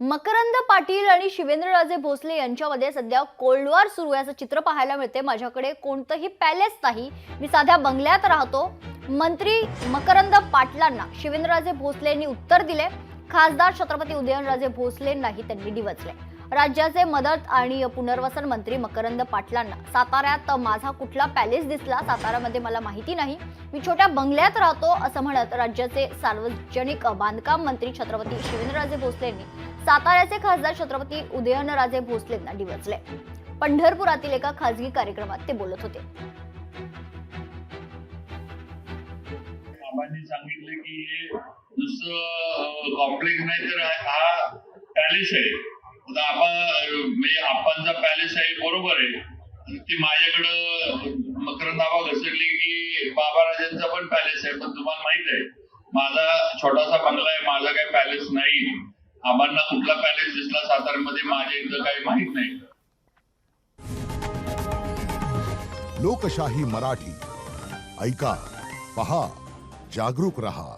मकरंद पाटील आणि शिवेंद्रराजे भोसले यांच्यामध्ये सध्या कोल्ड वॉर सुरू आहे असं चित्र पाहायला मिळते। माझ्याकडे कोणतंही पॅलेस नाही, मी साध्या बंगल्यात राहतो। मंत्री मकरंद पाटलांना शिवेंद्रराजे भोसले यांनी उत्तर दिले। खासदार छत्रपती उदयनराजे भोसलेंनाही त्यांनी डिवचले। राज्याचे मदत आणि पुनर्वसन मंत्री मकरंद पाटलांना साताऱ्यात माझा कुठला पॅलेस दिसला, साताऱ्यामध्ये मला माहिती नाही, मी छोट्या बंगल्यात राहतो असं म्हणत राज्याचे सार्वजनिक बांधकाम मंत्री छत्रपती शिवेंद्रराजे भोसले यांनी साताऱ्याचे खासदार छत्रपती उदयनराजे भोसलेंना डिवचले। पंढरपुरातील एका खासगी कार्यक्रमात ते बोलत होते। आबांनी सांगितले की हे नुसतं कॉम्प्लेक्स नाही तर हा पॅलेस आहे। आता म्हणजे आबांचा पॅलेस आहे बरोबर आहे, ती माझ्याकडं मकरंद आबा घसरली की बाबाराजांचा पण पॅलेस आहे, पण तुम्हाला माहित आहे माझा छोटासा बंगला आहे, माझा काही पॅलेस नाही। आबांना कुठला पॅलेस दिसला साताऱ्यामध्ये माझ्या इथं काही माहित नाही। लोकशाही मराठी ऐका, पहा, जागरूक रहा।